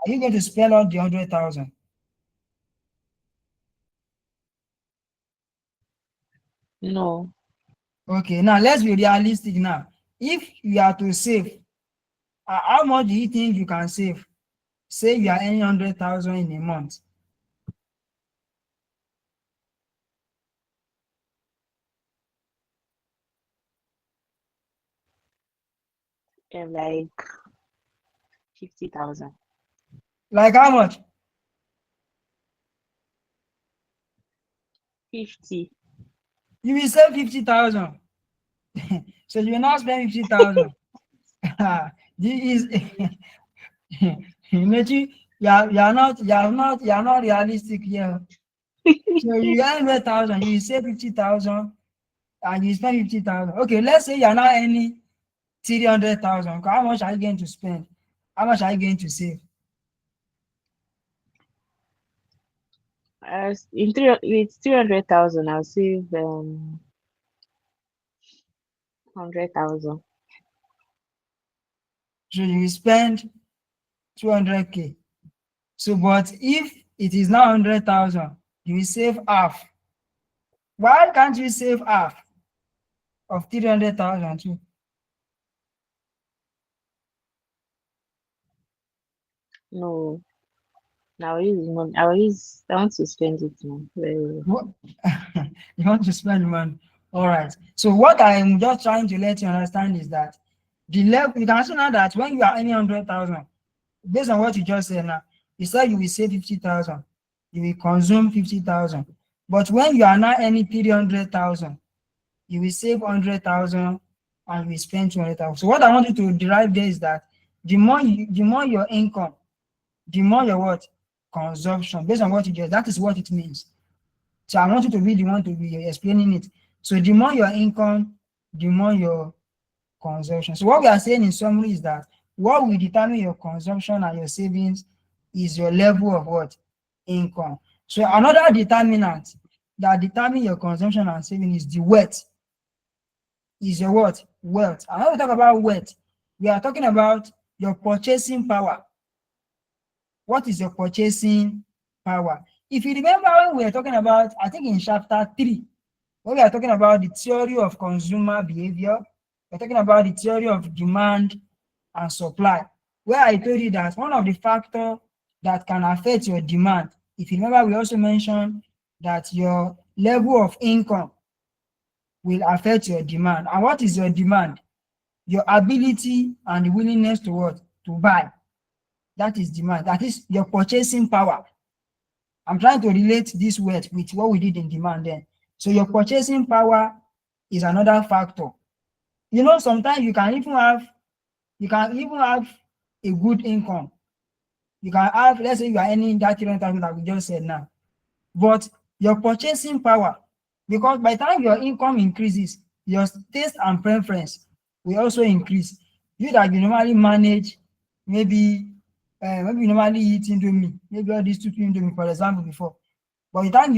Are you going to spend all the 100,000? No. Okay, now let's be realistic now. If you are to save, how much do you think you can save? Say you are earning 100,000 in a month. Like 50,000. Like how much? 50. You will save 50,000. So you will not spend 50,000. This is Mechi, you are not realistic here. So you earn 100,000, you will save 50,000 and you spend 50,000. Okay, let's say you are not earning 300,000. How much are you going to spend? How much are you going to save? As in three with 300,000, I'll save 100,000. So you will spend 200K. So, but if it is now 100,000, you will save half. Why can't you save half of 300,000 too? No, I'll use money. I want to spend it now. Very well. What? You want to spend money. All right. So what I'm just trying to let you understand is that the level, you can see now that when you are earning 100,000, based on what you just said now, you said you will save 50,000, you will consume 50,000. But when you are now earning 300,000, you will save 100,000 and you will spend 200,000. So what I want you to derive there is that the more your income, the more your what? Consumption. Based on what you just, that is what it means. So I want you to be the one to be explaining it. So the more your income, the more your consumption. So what we are saying in summary is that what will determine your consumption and your savings is your level of what? Income. So another determinant that determine your consumption and saving is the wealth. Is your what? Wealth. And when we talk about wealth, we are talking about your purchasing power. What is your purchasing power? If you remember when we were talking about, I think in chapter 3, when we are talking about the theory of consumer behavior, we're talking about the theory of demand and supply, where I told you that one of the factors that can affect your demand, if you remember, we also mentioned that your level of income will affect your demand. And what is your demand? Your ability and the willingness to what? To buy. That is demand. That is your purchasing power. I'm trying to relate this word with what we did in demand then. So your purchasing power is another factor. You know, sometimes you can even have a good income. You can have, let's say you are earning that 300,000 that we just said now. But your purchasing power, because by the time your income increases, your taste and preference will also increase. You that you normally manage, maybe maybe you normally eat indomie, maybe all these two indomie, for example, before. But by the time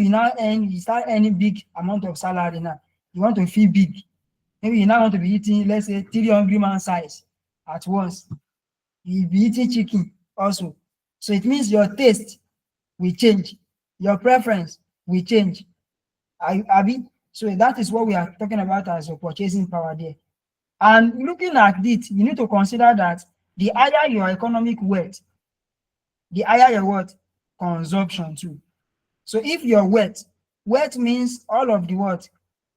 you start earning big amount of salary now, you want to feel big. Maybe you now want to be eating, let's say, 3 hungry man size at once. You'll be eating chicken also. So it means your taste will change, your preference will change. Abi? So that is what we are talking about as your purchasing power there. And looking at it, you need to consider that the higher your economic wealth, the higher your what? Consumption too. So if your wealth means all of the what?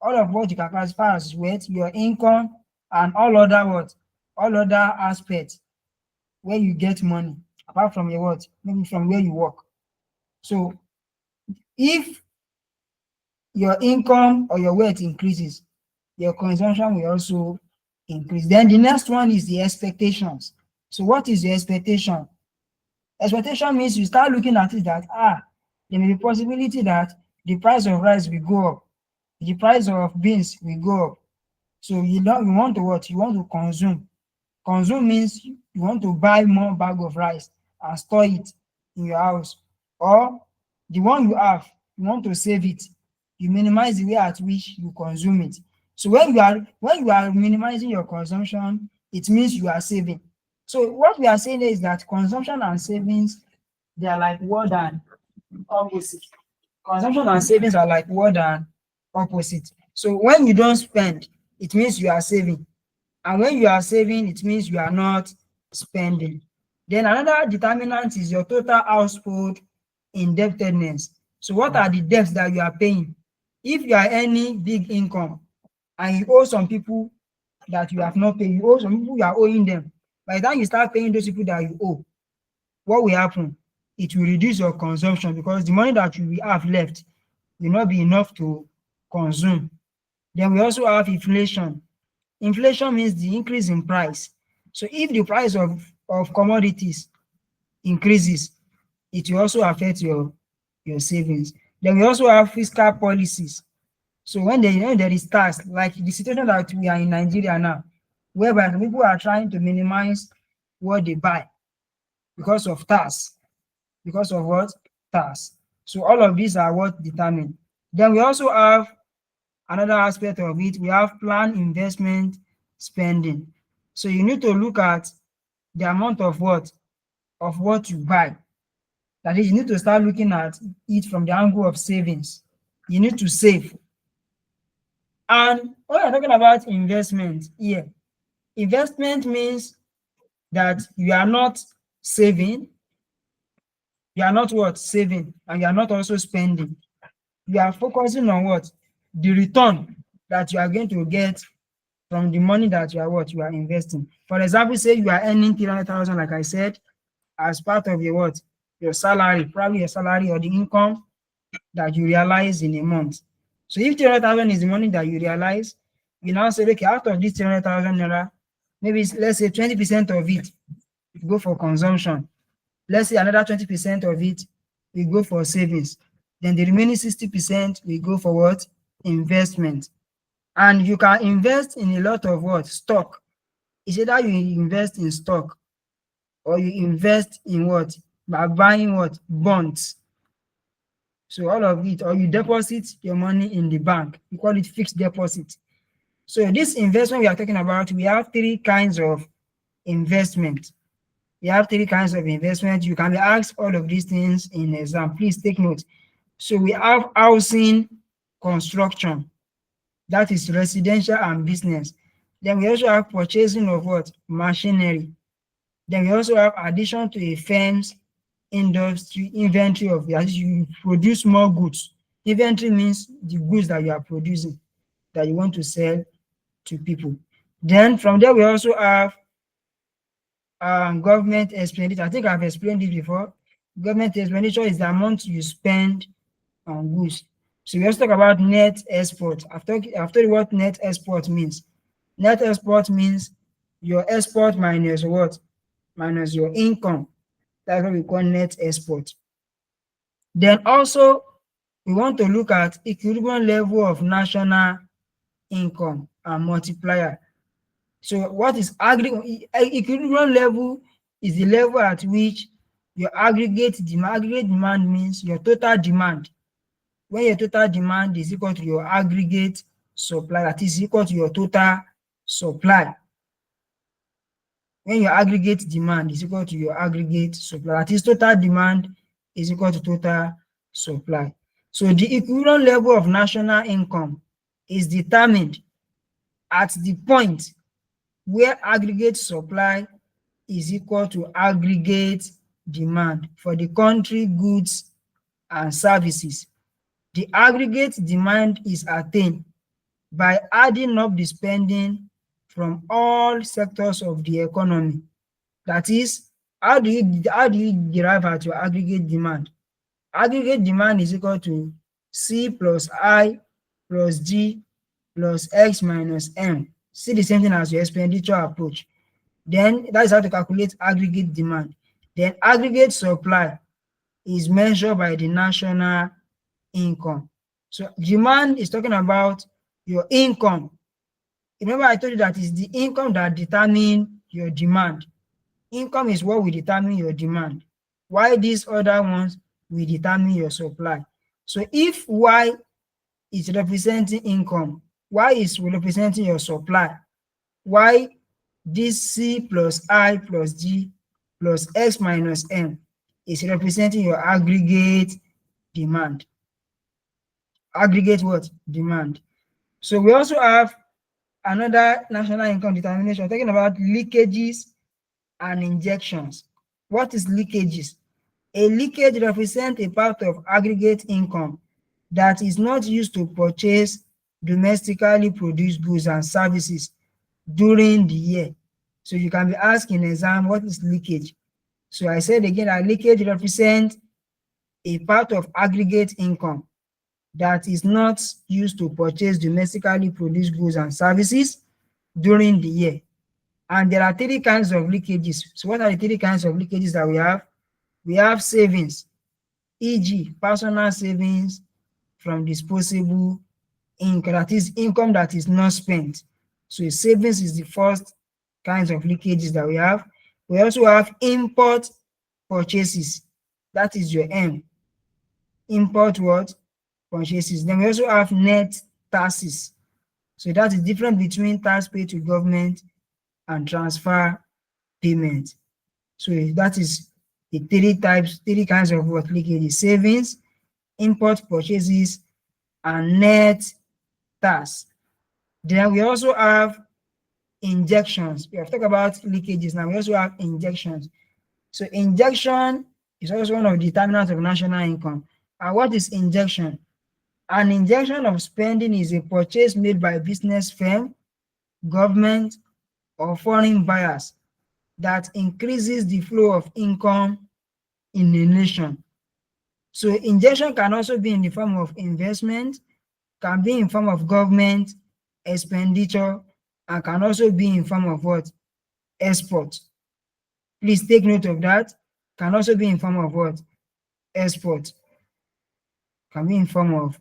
All of what you can classify as wealth, your income and all other what? All other aspects where you get money, apart from your what? Maybe from where you work. So if your income or your wealth increases, your consumption will also increase. Then the next one is the expectations. So what is your expectation? Expectation means you start looking at it that there may be possibility that the price of rice will go up, the price of beans will go up. So you want to what? You want to consume. Consume means you want to buy more bag of rice and store it in your house. Or the one you have, you want to save it. You minimize the way at which you consume it. So when you are minimizing your consumption, it means you are saving. So what we are saying is that consumption and savings, they are like word and opposite. Consumption and savings are like word and opposite. So when you don't spend, it means you are saving. And when you are saving, it means you are not spending. Then another determinant is your total household indebtedness. So what are the debts that you are paying? If you are earning big income and you owe some people that you have not paid, you owe some people you are owing them. By the time you start paying those people that you owe, what will happen? It will reduce your consumption because the money that you will have left will not be enough to consume. Then we also have inflation. Inflation means the increase in price. So if the price of commodities increases, it will also affect your savings. Then we also have fiscal policies. So when there is tax, like the situation that we are in Nigeria now, whereby some people are trying to minimize what they buy because of tax, because of what? Tax. So all of these are what determine. Then we also have another aspect of it. We have planned investment spending. So you need to look at the amount of what you buy. That is, you need to start looking at it from the angle of savings. You need to save. And when you're talking about investment here, investment means that you are not saving, you are not what? Saving, and you are not also spending. You are focusing on what? The return that you are going to get from the money that you are investing. For example, say you are earning 300,000, like I said, as part of your what? Your salary, probably your salary or the income that you realize in a month. So if 300,000 is the money that you realize, you now say, okay, out of this 300,000 naira, maybe let's say 20% of it go for consumption. Let's say another 20% of it will go for savings. Then the remaining 60% will go for what? Investment. And you can invest in a lot of what? Stock. It's either you invest in stock or you invest in what? By buying what? Bonds. So all of it, or you deposit your money in the bank. We call it fixed deposit. So this investment we are talking about, we have three kinds of investment. We have three kinds of investment. You can be asked all of these things in exam. Please take note. So we have housing construction, that is residential and business. Then we also have purchasing of what? Machinery. Then we also have addition to a firm's industry inventory of that is you produce more goods. Inventory means the goods that you are producing that you want to sell to people. Then from there we also have government expenditure. I think I've explained this before. Government expenditure is the amount you spend on goods. So we also talk about net export. I've told you what net export means. Net export means your export minus what? Minus your income. That's what we call net export. Then also, we want to look at equilibrium level of national income and multiplier. So what is equilibrium level? Is the level at which your aggregate demand. Aggregate demand means your total demand. When your total demand is equal to your aggregate supply, that is equal to your total supply. When your aggregate demand is equal to your aggregate supply, that is total demand is equal to total supply. So the equivalent level of national income is determined at the point where aggregate supply is equal to aggregate demand for the country goods and services. The aggregate demand is attained by adding up the spending from all sectors of the economy. That is, how do you derive at your aggregate demand? Aggregate demand is equal to C plus I plus G plus X minus M. See the same thing as your expenditure approach. Then that is how to calculate aggregate demand. Then aggregate supply is measured by the national income. So demand is talking about your income. Remember I told you that it's the income that determines your demand. Income is what will determine your demand. Why these other ones will determine your supply. So if Y is representing income, Y is representing your supply, Y this C plus I plus G plus X minus M is representing your aggregate demand. Aggregate what? Demand. So we also have another national income determination talking about leakages and injections. What is leakages? A leakage represents a part of aggregate income that is not used to purchase domestically produced goods and services during the year. So you can be asked in exam, what is leakage? So I said again that leakage represents a part of aggregate income that is not used to purchase domestically produced goods and services during the year. And there are three kinds of leakages. So what are the three kinds of leakages that we have? We have savings, e.g., personal savings from disposable income, that is income that is not spent. So savings is the first kinds of leakages that we have. We also have import purchases. That is your M. Import what? Purchases. Then we also have net taxes. So that is different between tax paid to government and transfer payment. So that is the three kinds of what leakages: savings, import purchases, and net tax. Then we also have injections. We have talked about leakages. Now we also have injections. So injection is also one of the determinants of national income. And what is injection? An injection of spending is a purchase made by business firm, government, or foreign buyers that increases the flow of income in a nation. So injection can also be in the form of investment, can be in form of government expenditure, and can also be in form of what? Export. Please take note of that. Can also be in form of what? Export. Can be in form of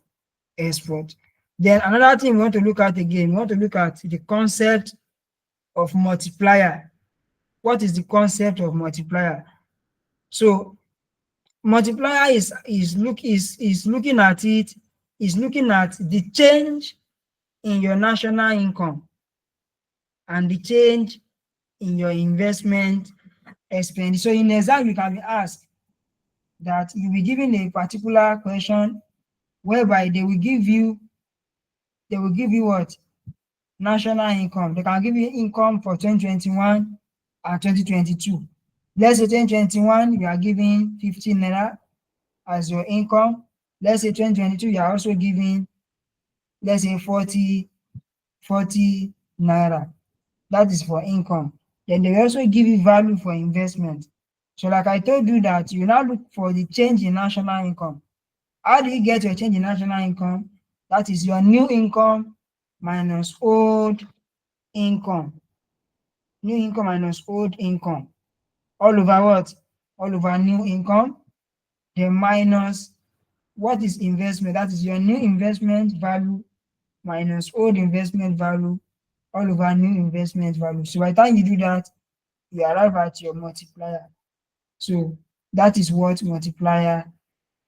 export. Then another thing we want to look at again, we want to look at the concept of multiplier. What is the concept of multiplier? So multiplier is looking at it, is looking at the change in your national income and the change in your investment expense. So in exam, you can be asked that you'll be given a particular question whereby they will give you what? National income. They can give you income for 2021 and 2022. Let's say 2021, you are giving 15 naira as your income. Let's say 2022, you are also giving, let's say 40 naira. That is for income. Then they will also give you value for investment. So like I told you that you now look for the change in national income. How do you get your change in national income? That is your new income minus old income. New income minus old income. All over what? All over new income. Then minus what is investment? That is your new investment value minus old investment value all over new investment value. So by the time you do that, you arrive at your multiplier. So that is what multiplier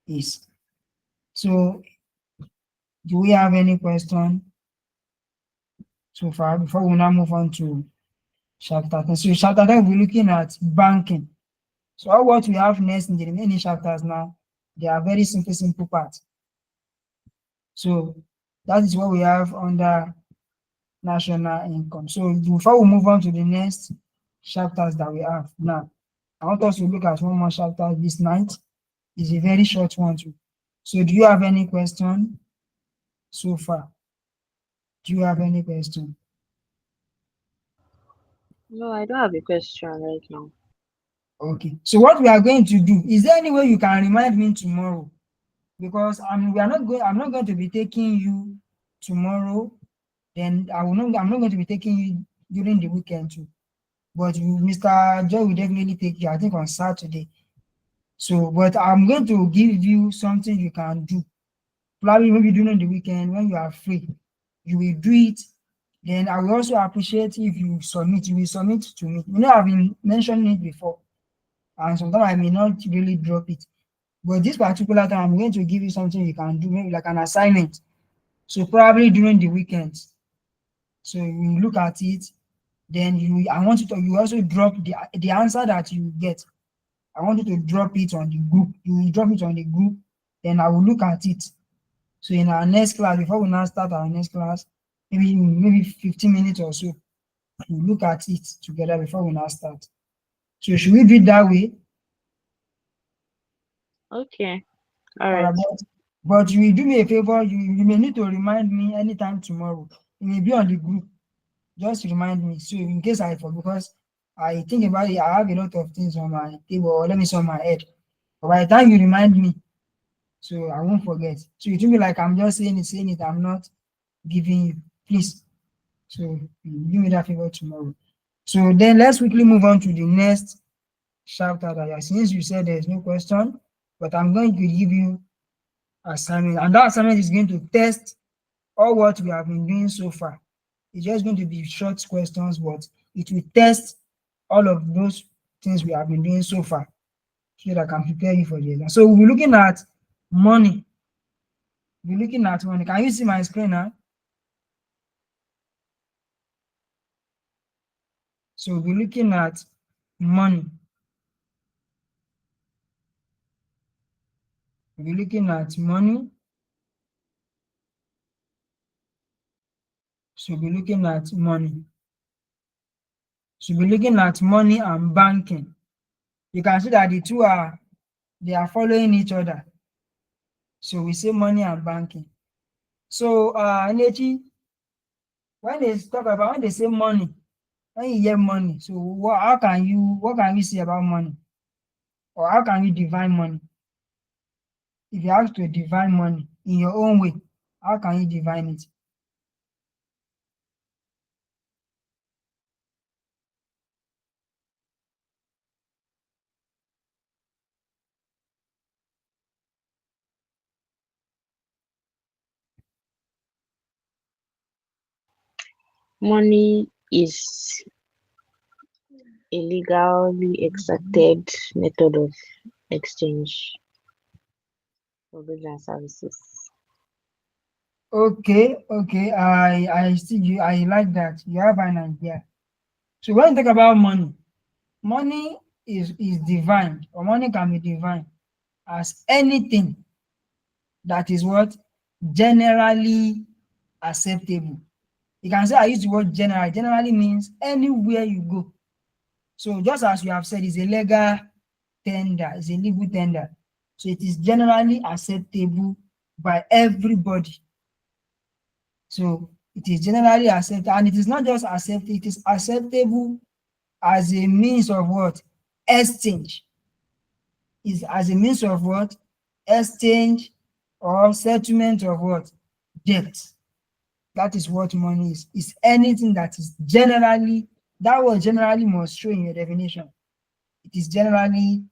is. So do we have any question so far before we now move on to chapter 10? So chapter 10 we'll be looking at banking. So all what we have next in the remaining chapters now, they are very simple parts. So that is what we have under national income. So before we move on to the next chapters that we have now, I want us to look at one more chapter this night. It's a very short one too. So do you have any question so far? Do you have any question? No, I don't have a question right now. Okay. So what we are going to do, is there any way you can remind me tomorrow? Because I'm not going to be taking you tomorrow. Then I'm not going to be taking you during the weekend too. But Mr. Joy will definitely take you, I think, on Saturday. So, but I'm going to give you something you can do. Probably maybe during the weekend when you are free, you will do it. Then I will also appreciate if you submit. You will submit to me. You know, I've been mentioning it before, and sometimes I may not really drop it. But this particular time, I'm going to give you something you can do, maybe like an assignment. So probably during the weekends. So you look at it, Then I want you to you also drop the answer that you get. I want you to drop it on the group. You will drop it on the group, then I will look at it. So in our next class, before we now start our next class, maybe 15 minutes or so, we'll look at it together before we now start. So should we do it that way? Okay. All All right. right, but you will do me a favor, you may need to remind me anytime tomorrow. It may be on the group. Just remind me. So in case I forget, because I think about it, I have a lot of things on my table, or let me say on my head. But by the time you remind me, so I won't forget. So it will be like I'm just saying it, I'm not giving you. Please. So you give me that favor tomorrow. So then let's quickly move on to the next chapter. That since you said there's no question, but I'm going to give you assignment, and that assignment is going to test all what we have been doing so far. It's just going to be short questions, but it will test all of those things we have been doing so far so that I can prepare you for the exam. So we'll be looking at money. We'll be looking at money. Can you see my screen now? So we'll be looking at money. We'll be looking at money. So we'll be looking at money. So we'll be looking at money and banking. You can see that the two they are following each other. So we say money and banking. So Nechi, when they say money, when you hear money, so what can you say about money? Or how can you define money? If you have to define money in your own way, how can you define it? Money is a legally accepted method of exchange for goods and services. Okay, I see you. I like that. You have an idea. So when you talk about money, money is defined, or money can be defined as anything that is what generally acceptable. You can say I use the word general. Generally means anywhere you go. So just as you have said, it's a legal tender, it's a legal tender. So it is generally acceptable by everybody. So it is generally accepted, and it is not just accepted, it is acceptable as a means of what? Exchange. Is as a means of what? Exchange or settlement of what? Debt. That is what money is. It's anything that is generally, that word generally must show in your definition. It is generally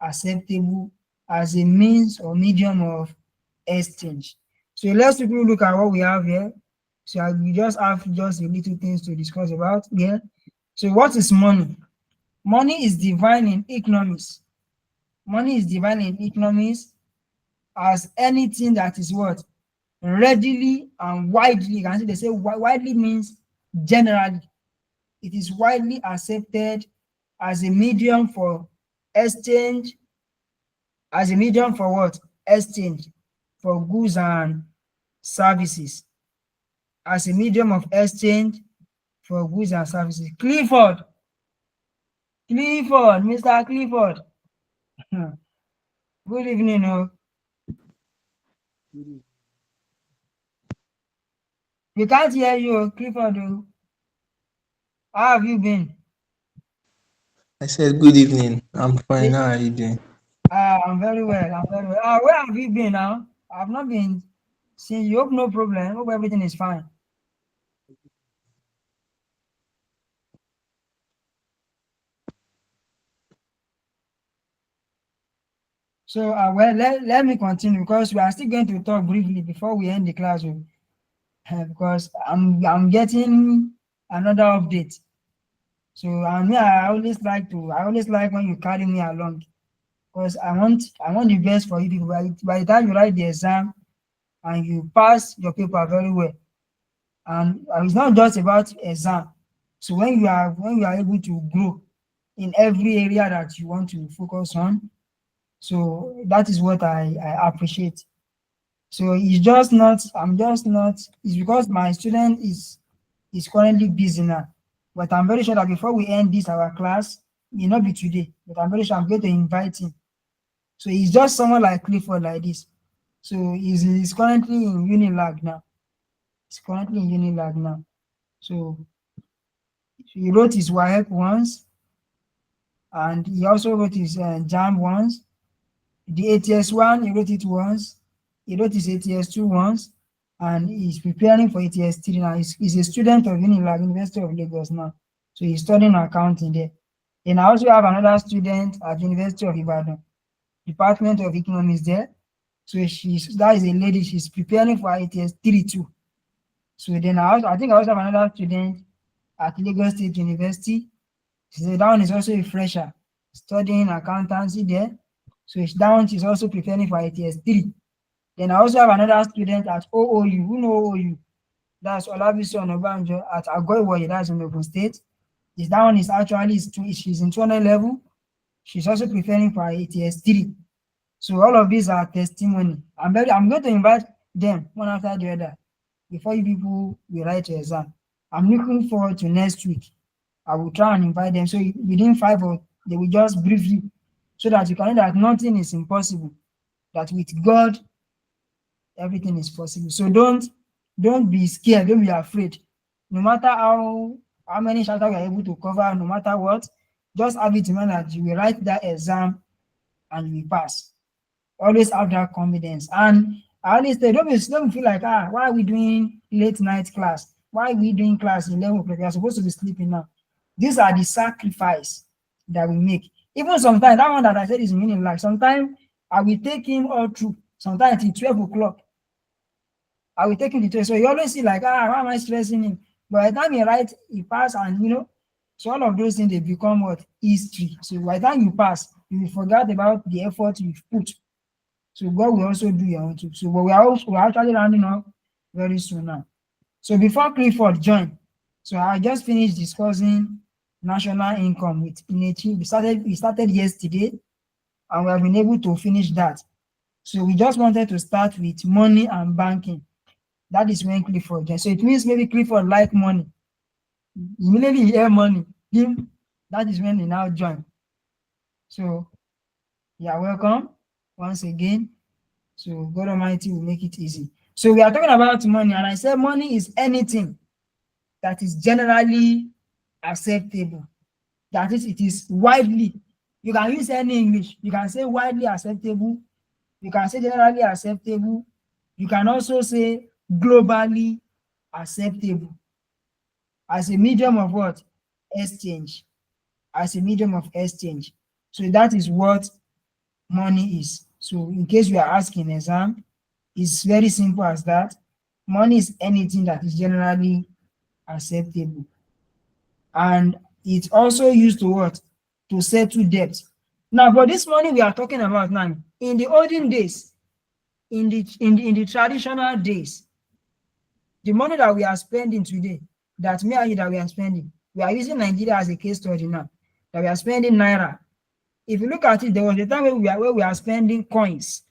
acceptable as a means or medium of exchange. So let's quickly look at what we have here. So we just have just a little things to discuss about here. So what is money? Money is defined in economics. Money is defined in economics as anything that is what? Readily and widely. You can see they say widely means generally. It is widely accepted as a medium for exchange, as a medium for what? Exchange for goods and services. As a medium of exchange for goods and services. Clifford, Mr. Clifford. Good evening. Oh. We can't hear you, oh, Clifford. Oh. How have you been? I said, good evening. I'm fine. Eh, How are you doing? I'm very well. I'm very well. Where have you been now? I've not been seeing you. Hope no problem. Hope everything is fine. So, well, let me continue because we are still going to talk briefly before we end the class. Oh. Because I'm getting another update. So, I always like when you carry me along because I want the best for you people. By the time you write the exam and you pass your paper very well, and it's not just about exam. So when you are able to grow in every area that you want to focus on, so that is what I appreciate. So it's just not, I'm just not, it's because my student is currently busy now. But I'm very sure that before we end this our class, may not be today, but I'm very sure I'm going to invite him. So he's just someone like Clifford like this. So he's currently in Unilag now. He's currently in Unilag now. So he wrote his WAEC once, and he also wrote his JAM once. The ATS one, he wrote it once. He wrote his ATS two once, and he's preparing for ATS three now. He's a student of Unilag, University of Lagos now. So he's studying accounting there. And I also have another student at University of Ibadan, Department of Economics there. So that is a lady, she's preparing for ATS three too. So then I think I also have another student at Lagos State University. So that one is also a fresher studying accountancy there. So that one is also preparing for ITS 3. Then I also have another student at OOU. Who know OOU? That's Olabisi Onabanjo at Agoiwoye, that's in Ogun State. That one is actually, she's in 200 level. She's also preparing for ITS 3. So all of these are testimony. I'm going to invite them one after the other before you people will write your exam. I'm looking forward to next week. I will try and invite them. So within 5 or they will just brief you so that you can know that nothing is impossible. That with God, everything is possible. So don't be scared, don't be afraid. No matter how many chapters you are able to cover, no matter what, just have it in mind that you will write that exam and you will pass. Always have that confidence. And I always say, don't feel like, why are we doing late night class? Why are we doing class 11 o'clock? You're supposed to be sleeping now. These are the sacrifice that we make. Even sometimes, that one that I said is meaning like sometimes I will take him all through, sometimes till 12 o'clock. I will take him to 12. So you always see like, why am I stressing him? But by the time he writes, he pass, and so all of those things, they become what? History. So by the time you pass, you will forget about the effort you've put. So God will also do your own too. So but we're actually rounding up very soon now. So before Clifford joined, so I just finished discussing national income with Inechi. We started yesterday, and we have been able to finish that. So we just wanted to start with money and banking. That is when Clifford joined. So it means maybe Clifford like money. Immediately he hear money, that is when he now joined. So you are welcome once again. So God Almighty will make it easy. So we are talking about money, and I said money is anything that is generally acceptable. That is, it is widely. You can use any English. You can say widely acceptable. You can say generally acceptable. You can also say globally acceptable as a medium of what? Exchange. As a medium of exchange. So that is what money is. So in case you are asking exam, it's very simple as that. Money is anything that is generally acceptable. And it's also used to what? To settle debt. Now, for this money we are talking about now, in the olden days, in the traditional days, the money that we are spending today, that me and you that we are spending, we are using Nigeria as a case study now, that we are spending naira. If you look at it, there was a time where we are spending coins.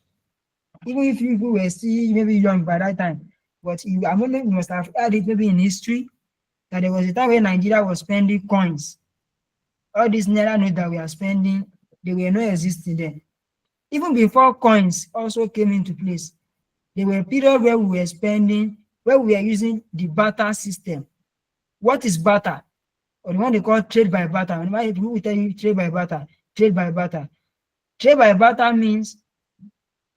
Even if you were still maybe young by that time, but you must have heard it maybe in history that there was a time when Nigeria was spending coins. All these naira notes that we are spending, they were not existing then. Even before coins also came into place, there were periods where we were spending, where we were using the barter system. What is barter? Or the one they call trade by barter. When people tell you trade by barter, trade by barter. Trade by barter means,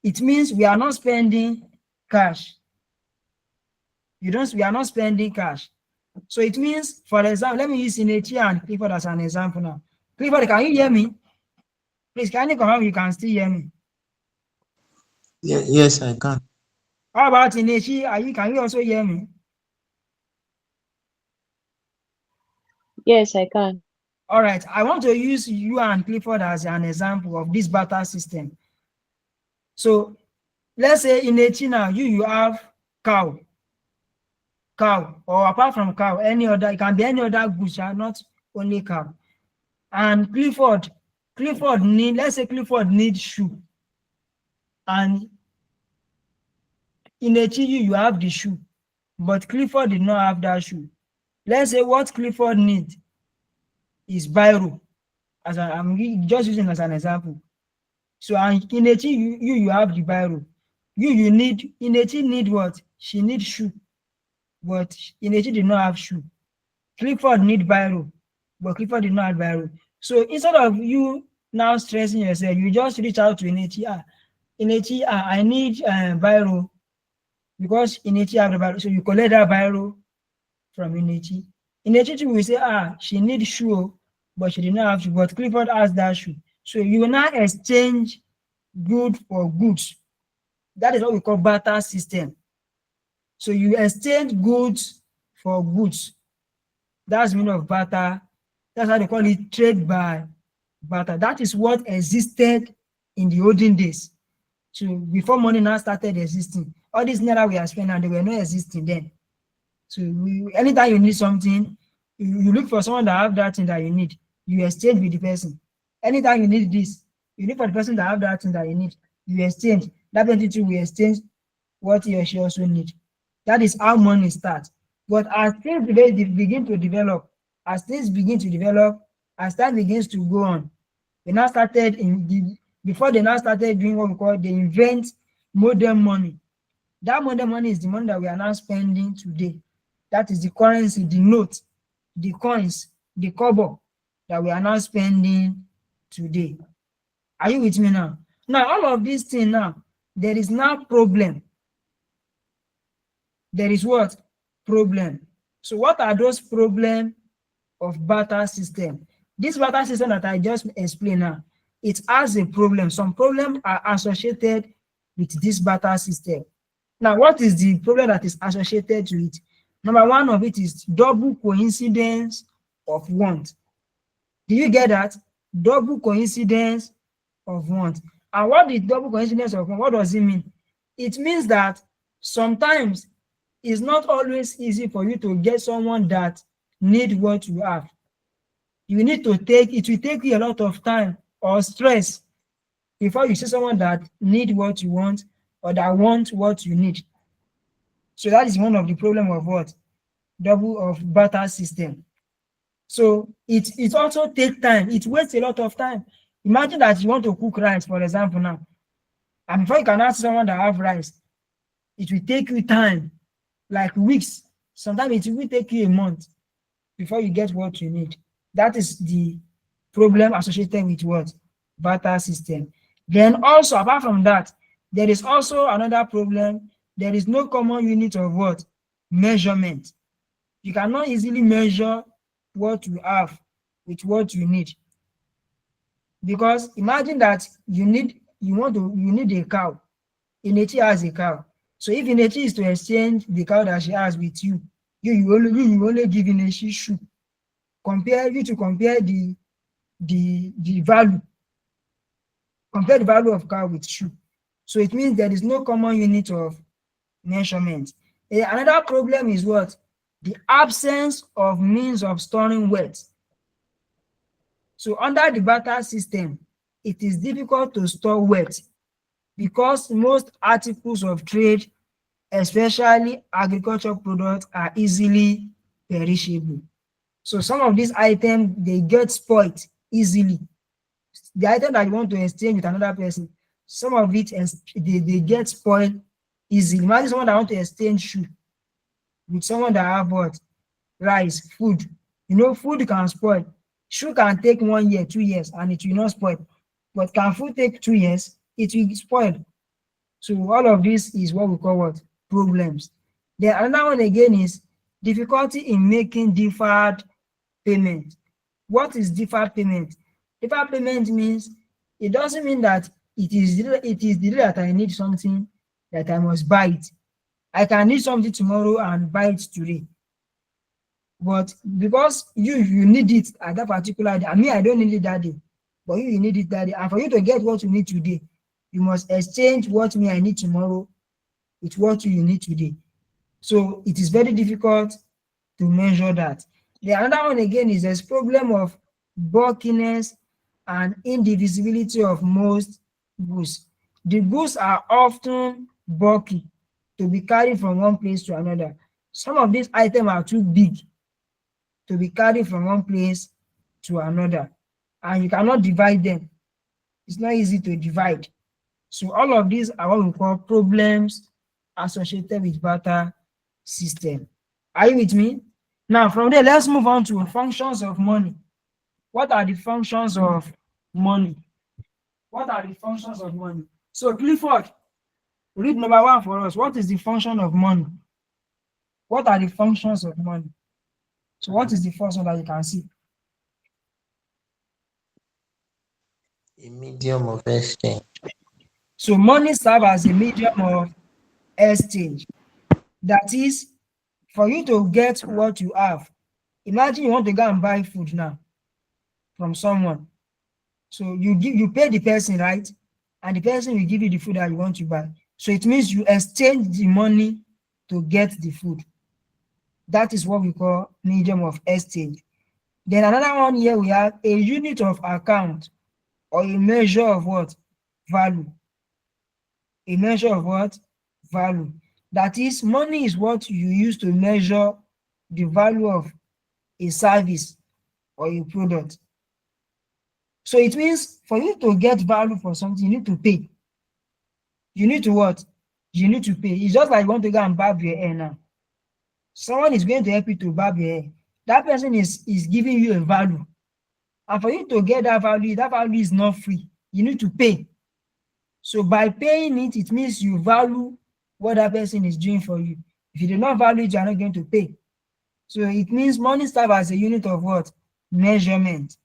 it means we are not spending cash. We are not spending cash. So it means, for example, let me use Inechi and Clifford as an example now. Clifford, can you hear me? Please, can you confirm you can still hear me? Yes, I can. How about Inechi? Can you also hear me? Yes, I can. All right. I want to use you and Clifford as an example of this barter system. So let's say Inechi now, you have cow cow, or apart from cow, any other, it can be any other goods, not only cow. And Clifford need, let's say Clifford needs shoe, and in you have the shoe, but Clifford did not have that shoe. Let's say what Clifford needs is biro, as I'm just using as an example. So, and Inechi, you have the biro. You need, Inechi need what? She needs shoe, but Inechi did not have shoe. Clifford need biro, but Clifford did not have biro. So instead of you now stressing yourself, you just reach out to Inechi. Inechi, I need biro, because Inechi have the biro. So you collect that biro from Inechi. Inechi will say, she needs shoe, but she did not have shoe, but Clifford has that shoe. So you will now exchange good for goods. That is what we call barter system. So you exchange goods for goods. That's the meaning of barter. That's how they call it, trade by barter. That is what existed in the olden days. So before money now started existing, all these naira we are spending, they were not existing then. So anytime you need something, you look for someone that have that thing that you need. You exchange with the person. Anytime you need this, you look for the person that have that thing that you need. You exchange. That person too will exchange what he or she also need. That is how money starts. But as things begin to develop, as things begin to develop, as time begins to go on, they now started before they now started doing what we call, they invent modern money. That modern money is the money that we are now spending today. That is the currency, the note, the coins, the kobo that we are now spending today. Are you with me now? Now, all of these things now, there is now problem. There is what? Problem. So what are those problems of barter system? This barter system that I just explained now, it has a problem. Some problems are associated with this barter system. Now, what is the problem that is associated to it? Number one of it is double coincidence of want. Do you get that? Double coincidence of want. And what is double coincidence of want? What does it mean? It means that sometimes it's not always easy for you to get someone that need what you have. You need to it will take you a lot of time or stress before you see someone that need what you want or that want what you need. So that is one of the problem of what? Double of barter system. So it also takes time. It wastes a lot of time. Imagine that you want to cook rice, for example, now. And before you can ask someone that have rice, it will take you time, like weeks. Sometimes it will take you a month before you get what you need. That is the problem associated with what? Barter system. Then also, apart from that, there is also another problem. There is no common unit of what? Measurement. You cannot easily measure what you have with what you need. Because imagine that you need a cow. Inechi has a cow. So if Inechi is to exchange the cow that she has with you, you only give Inechi shoe. Compare the value. Compare the value of cow with shoe. So it means there is no common unit of measurement. Another problem is what? The absence of means of storing wealth. So under the barter system, it is difficult to store wealth because most articles of trade, especially agricultural products, are easily perishable. So some of these items, they get spoiled easily. The item that you want to exchange with another person, some of it, they get spoiled easily. Imagine someone that want to exchange shoe with someone that have what? Rice, food. You know, food can spoil. Shoe can take 1 year, 2 years, and it will not spoil. But can food take 2 years? It will spoil. So all of this is what we call what? Problems. Then another one again is difficulty in making deferred payment. What is deferred payment? Deferred payment means, it doesn't mean that it is the day that I need something that I must buy it. I can need something tomorrow and buy it today. But because you need it at that particular day, I don't need it that day, but you need it that day. And for you to get what you need today, you must exchange what I need tomorrow with what you need today. So it is very difficult to measure that. The another one again is there's problem of bulkiness and indivisibility of most goods. The goods are often bulky to be carried from one place to another. Some of these items are too big to be carried from one place to another, and you cannot divide them. It's not easy to divide. So all of these are what we call problems associated with barter system. Are you with me? Now from there, let's move on to functions of money. What are the functions of money? What are the functions of money? So Clifford, read number one for us. What is the function of money? What are the functions of money? So what is the first one that you can see? A medium of exchange. So money serves as a medium of exchange. That is, for you to get what you have. Imagine you want to go and buy food now from someone. So you pay the person, right? And the person will give you the food that you want to buy. So it means you exchange the money to get the food. That is what we call medium of exchange. Then another one here we have a unit of account or a measure of what? Value. A measure of what? Value. That is, money is what you use to measure the value of a service or a product. So it means for you to get value for something, you need to pay. You need to what? You need to pay. It's just like you want to go and barb your hair now. Someone is going to help you to barb your hair. That person is giving you a value. And for you to get that value is not free. You need to pay. So by paying it, it means you value what that person is doing for you. If you do not value it, you are not going to pay. So it means money serves as a unit of what? Measurement.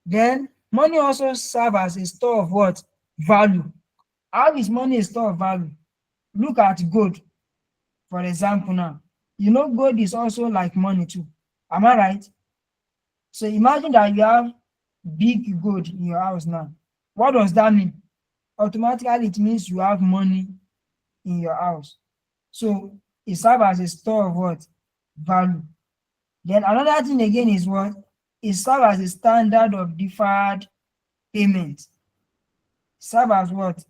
Then money also serves as a store of what? Value. How is money a store of value? Look at gold, for example now. You know gold is also like money too. Am I right? So imagine that you have big gold in your house now. What does that mean? Automatically it means you have money in your house. So it serves as a store of what? Value. Then another thing again is what? It serves as a standard of deferred payment. Serve as what?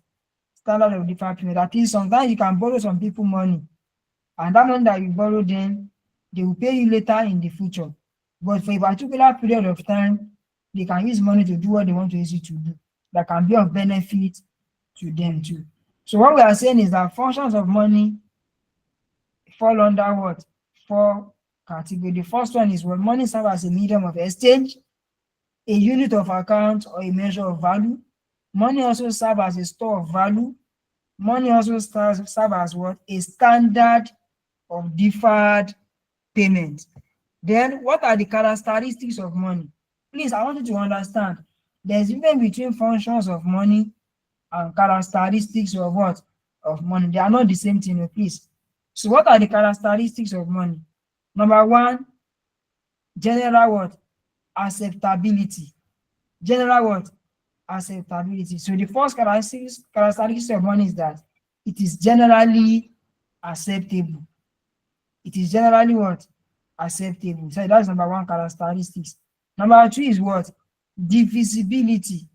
Standard of deferred payment. That is, sometimes you can borrow some people money, and that money that you borrow them, they will pay you later in the future. But for a particular period of time, they can use money to do what they want to use it to do. That can be of benefit to them too. So what we are saying is that functions of money fall under what? Four categories. The first one is what? Money serves as a medium of exchange, a unit of account, or a measure of value. Money also serves as a store of value. Money also serves as what? A standard of deferred payment. Then what are the characteristics of money? Please, I want you to understand there's even between functions of money and characteristics of what? Of money. They are not the same thing, please. So what are the characteristics of money? Number one, general what? Acceptability. General what? Acceptability. So the first characteristics of money is that it is generally acceptable. It is generally what? Acceptable. So that's number one characteristics. Number two is what? Divisibility.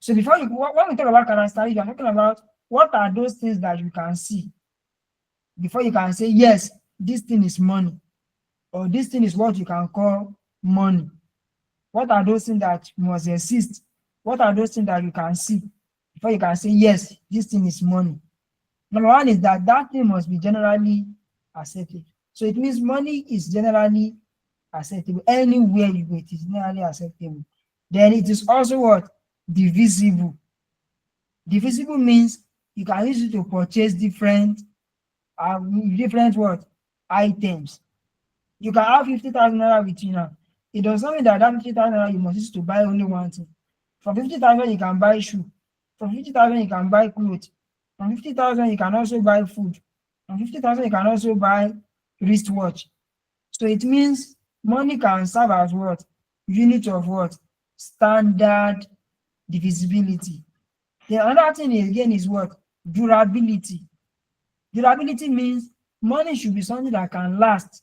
So when we talk about characteristics, we are talking about what are those things that you can see before you can say, yes, this thing is money, or this thing is what you can call money. What are those things that must exist? What are those things that you can see before you can say, yes, this thing is money? Number one is that thing must be generally accepted. So it means money is generally acceptable. Anywhere you go, it is generally acceptable. Then it is also what? Divisible. Divisible means you can use it to purchase different what? Items. You can have 50,000 naira with you now. It does not mean that 50,000 naira you must use to buy only one thing. From 50,000 you can buy shoe. From 50,000 you can buy clothes. From 50,000 you can also buy food. From 50,000 you can also buy wristwatch. So it means money can serve as what? Unit of what? Standard divisibility. The another thing again is what? Durability. Durability means Money should be something that can last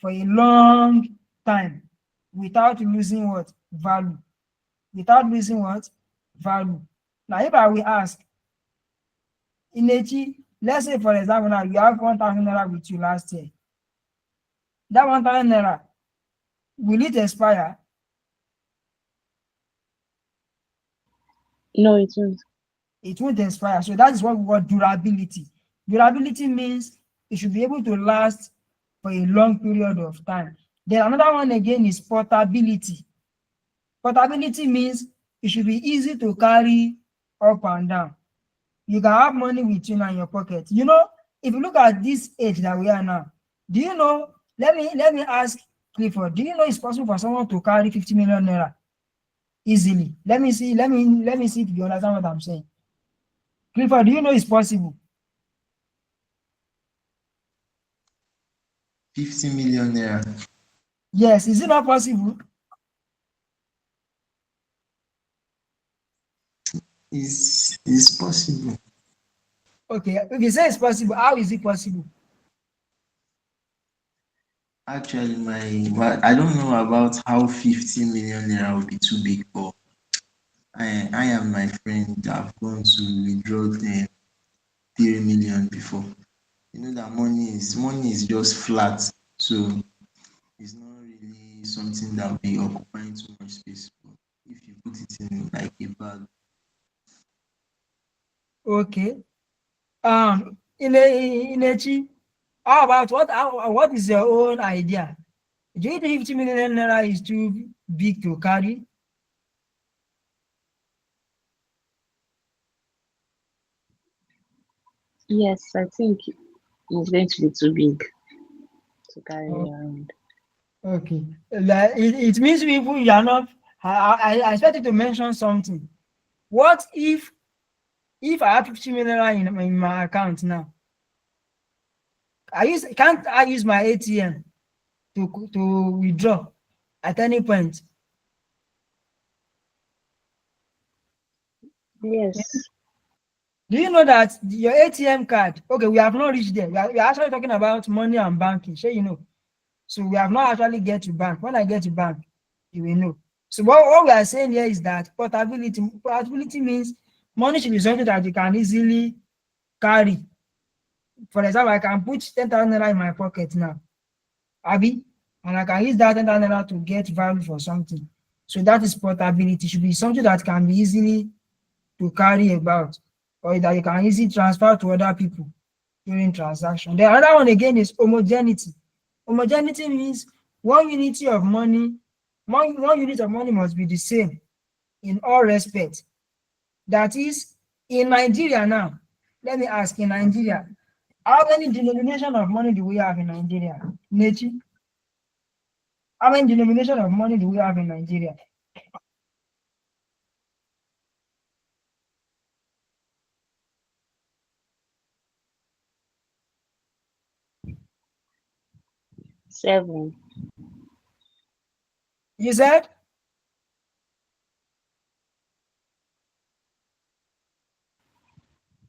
for a long time without losing what? Value. Without losing what? Value. Now, if I will ask, Inechi, let's say for example now you have 1,000 naira with you last year. That 1,000 naira, will it expire? No, it won't. It won't expire. So that is what we call durability. Durability means it should be able to last for a long period of time. Then another one again is portability. Portability means it should be easy to carry up and down. You can have money with you now in your pocket. You know, if you look at this age that we are now, do you know? Let me ask Clifford. Do you know it's possible for someone to carry 50 million naira easily? Let me see. Let me see if you understand what I'm saying. Clifford, do you know it's possible? 50 million naira. Yes. Is it not possible? Is possible. Okay. If you say it's possible, how is it possible? Actually, I don't know about how 50 million naira will be too big, but I and my friend have gone to withdraw 3 million before. You know that money is just flat, so it's not really something that will be occupying too much space. But if you put it in like a bag, Okay. Inechi, how about what is your own idea? Do you think 50 million naira is too big to carry? Yes, I think it's going to be too big to carry Oh, around. okay. It means people you are not. I expect you to mention something. What if I have 50 million naira in my account now? Can't I use my ATM to withdraw at any point? Yes. Do you know that your ATM card? Okay, we have not reached there. We are actually talking about money and banking. Sure, you know. So we have not actually get to bank. When I get to bank, you will know. So what we are saying here is that portability. Portability means money should be something that you can easily carry. For example, I can put 10,000 naira in my pocket now, Abi, and I can use that 10,000 naira to get value for something. So that is portability. It should be something that can be easily to carry about, or that you can easily transfer to other people during transaction. The other one again is homogeneity. Homogeneity means one unity of money, one unit of money must be the same in all respects. That is, in Nigeria now, let me ask, in Nigeria, how many denomination of money do we have in Nigeria? Nechi, how many denomination of money do we have in Nigeria? 7. You said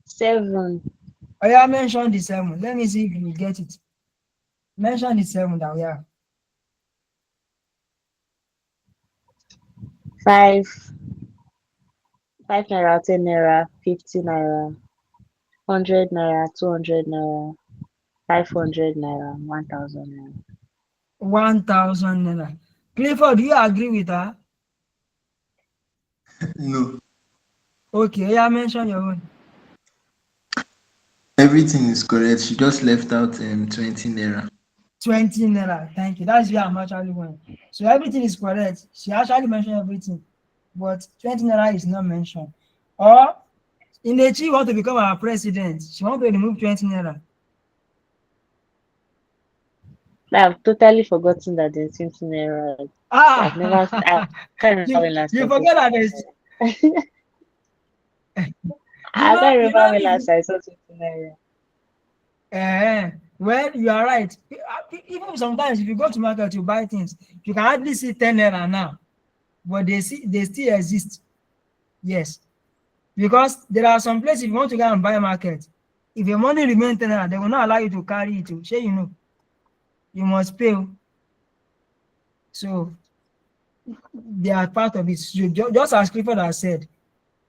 7. oh yeah, mention the 7. Let me see if you get it. Mention the 7 that we have. 5. 5 naira, 10 naira, 50 naira, 100 naira, 200 naira, 500 naira, 1,000 naira. 1,000 naira. Clifford, do you agree with her? no, Okay, yeah, mention your own. everything is correct. She just left out 20 naira. 20 naira. Thank you. That's where I'm actually going. So everything is correct. She actually mentioned everything, but 20 naira is not mentioned. Or Inechi want to become our president. She want to remove 20 naira. I've totally forgotten that there's 20 naira. I Ah, can't remember you, when last you time I forget saw that 20 there's, naira. you I know, can't you remember know, when if last you, I saw 20 naira. well, you are right. Even sometimes if you go to market to buy things, you can hardly see 10 naira now, but they still exist. Yes, because there are some places if you want to go and buy market, If your money remain 10 naira, they will not allow you to carry it. Shey you know, you must pay. So they are part of it. So just as Clifford has said,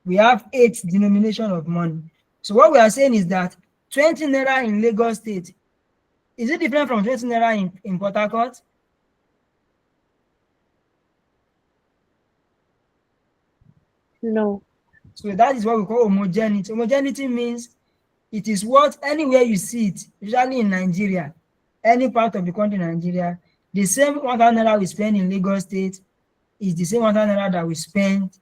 we have 8 denomination of money. So what we are saying is that 20 naira in Lagos State, is it different from 20 naira in Port Harcourt? No. So that is what we call homogeneity. Homogeneity means it is what anywhere you see it, usually in Nigeria, any part of the country in Nigeria, the same 1,000 naira we spend in Lagos State is the same 1,000 naira that we spend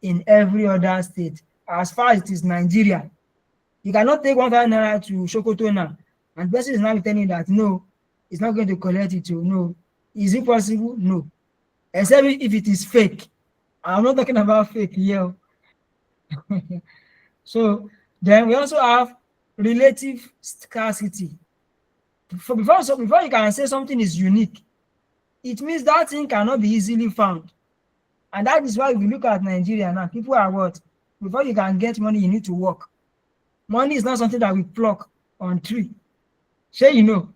in every other state. As far as it is Nigeria, you cannot take 1,000 naira to Sokoto now, and the person is now telling you that no, it's not going to collect it. No, is it possible? No, except if it is fake. I'm not talking about fake here. So then we also have relative scarcity. Before you can say something is unique, it means that thing cannot be easily found. And that is why if you look at Nigeria now, people are what? Before you can get money, you need to work. Money is not something that we pluck on tree. Sure, you know.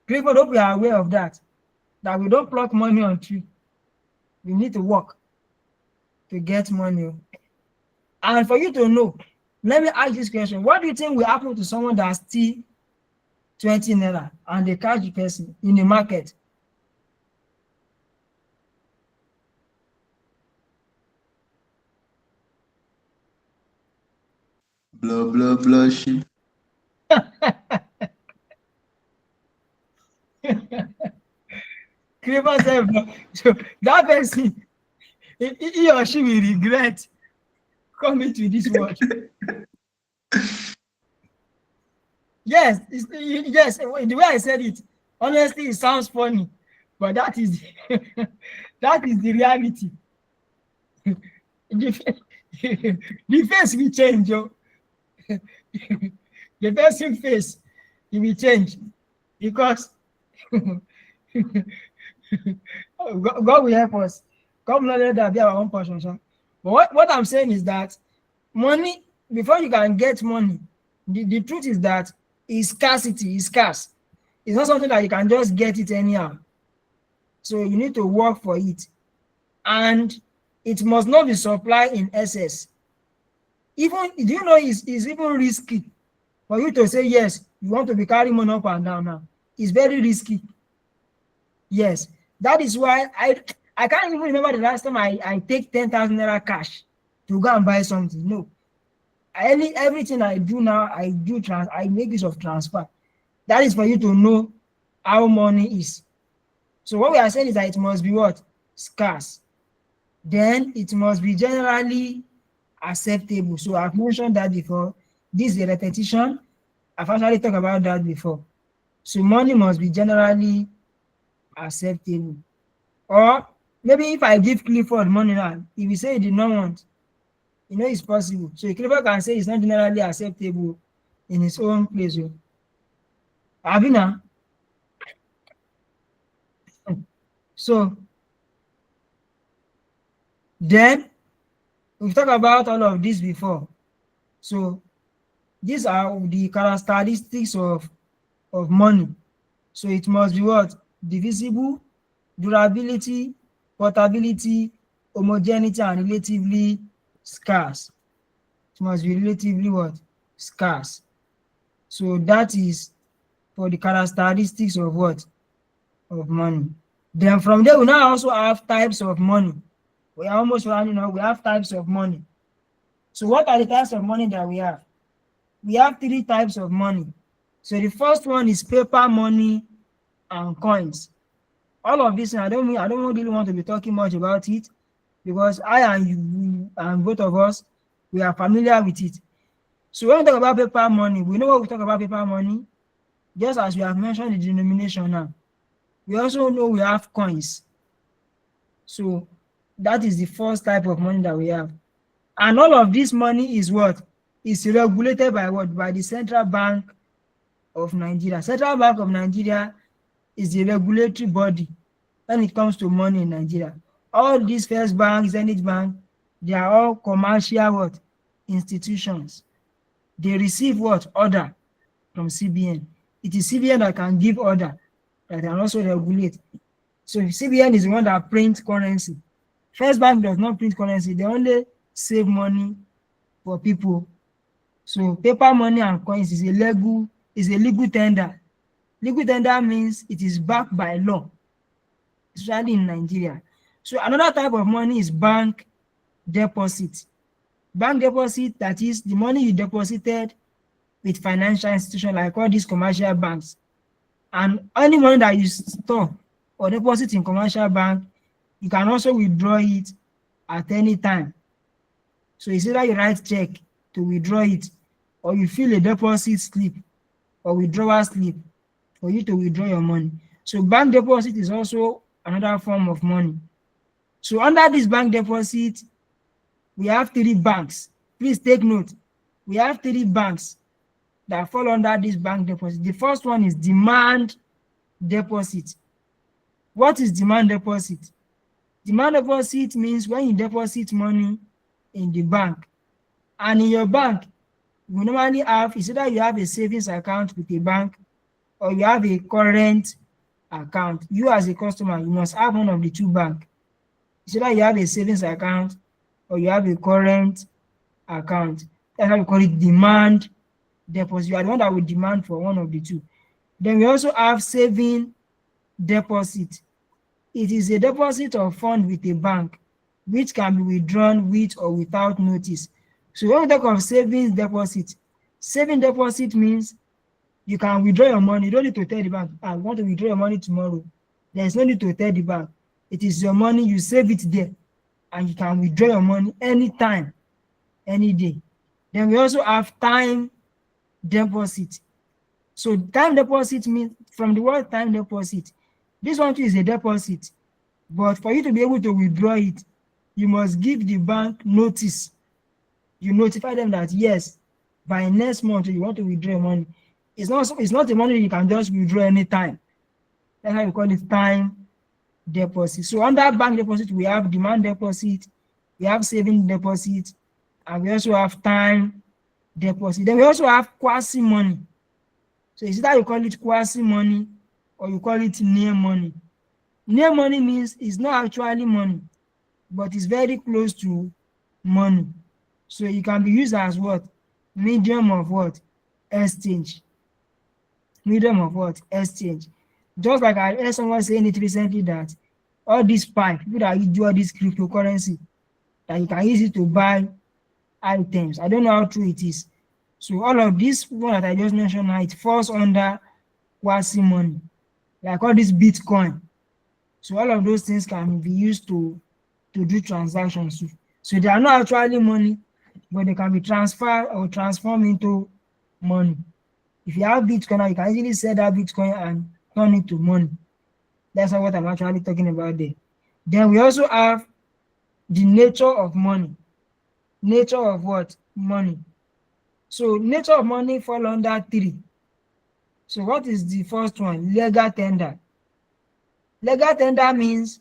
People hope we are aware of that we don't pluck money on tree. We need to work to get money. And for you to know, let me ask this question. What do you think will happen to someone that steal 20 naira and they catch the person in the market? Blushing. Clifford said, so that person, he or she will regret coming to this world. Yes, yes. The way I said it, honestly, it sounds funny, but that is that is the reality. The face will change, yo. The person face, it will change because God will help us. God will not let that be our own portion. So. But what I'm saying is that money, before you can get money, the truth is that scarcity is scarce. It's not something that you can just get it anyhow. So you need to work for it. And it must not be supplied in excess. Even, do you know, it's even risky for you to say, yes, you want to be carrying money up and down now. It's very risky. Yes. That is why I can't even remember the last time I take 10,000 naira cash to go and buy something. No. Everything I do now, I make use of transfer. That is for you to know how money is. So what we are saying is that it must be what? Scarce. Then it must be generally acceptable. So I've mentioned that before. This is a repetition. I've actually talked about that before. So money must be generally acceptable. Or maybe if I give Clifford money now, if he say he did not want, you know it's possible. So Clifford can say it's not generally acceptable in his own place. Abina. So then we've talked about all of this before. So these are the characteristics of money. So it must be what? Divisible, durability, portability, homogeneity, and relatively scarce. It must be relatively what? Scarce. So that is for the characteristics of what? Of money. Then from there, we now also have types of money. We are almost running out. We have types of money. So what are the types of money that we have? We have 3 types of money. So the first one is paper money and coins. All of this, I don't really want to be talking much about it because I and you and both of us, we are familiar with it. So when we talk about paper money, we know what we talk about paper money, just as we have mentioned the denomination now. We also know we have coins. So that is the first type of money that we have. And all of this money is what? Is regulated by what? By the Central Bank of Nigeria. Central Bank of Nigeria is the regulatory body when it comes to money in Nigeria. All these First Bank, Zenith Bank, they are all commercial what? Institutions. They receive what? Order from CBN. It is CBN that can give order, that can also regulate. So CBN is the one that prints currency. First Bank does not print currency, they only save money for people. So paper money and coins is a legal tender. Legal tender means it is backed by law, especially in Nigeria. So another type of money is bank deposit. Bank deposit, that is the money you deposited with financial institution like all these commercial banks. And any money that you store or deposit in commercial bank, you can also withdraw it at any time. So it's either you write check to withdraw it, or you fill a deposit slip or withdrawal slip for you to withdraw your money. So bank deposit is also another form of money. So under this bank deposit, we have 3 banks. Please take note. We have 3 banks that fall under this bank deposit. The first one is demand deposit. What is demand deposit? Demand deposit means when you deposit money in the bank, and in your bank, you normally have, it's either you have a savings account with a bank or you have a current account. You as a customer, you must have one of the 2 banks. It's either you have a savings account or you have a current account. That's why we call it demand deposit. You are the one that will demand for one of the 2. Then we also have saving deposit. It is a deposit of fund with a bank which can be withdrawn with or without notice. So when we talk of savings deposit means you can withdraw your money. You don't need to tell the bank, I want to withdraw your money tomorrow. There is no need to tell the bank. It is your money, you save it there, and you can withdraw your money anytime, any day. Then we also have time deposit. So time deposit means, from the word time deposit, this one too is a deposit, but for you to be able to withdraw it, you must give the bank notice. You notify them that yes, by next month you want to withdraw money. It's not the money you can just withdraw anytime. That's why we call it time deposit. So under bank deposit, we have demand deposit, we have saving deposit, and we also have time deposit. Then we also have quasi money. So it's either you call it quasi money or you call it near money. Near money means it's not actually money, but it's very close to money. So it can be used as what? Medium of what? Exchange. Medium of what? Exchange. Just like I heard someone saying it recently that all these people that do all this cryptocurrency, that you can use it to buy items. I don't know how true it is. So all of this one that I just mentioned now, it falls under quasi money, like all this Bitcoin. So all of those things can be used to do transactions. So they are not actually money, but they can be transferred or transformed into money. If you have Bitcoin, you can easily sell that Bitcoin and turn it to money. That's not what I'm actually talking about there. Then we also have the nature of money. Nature of what? Money. So nature of money fall under 3. So what is the first one? Legal tender. Legal tender means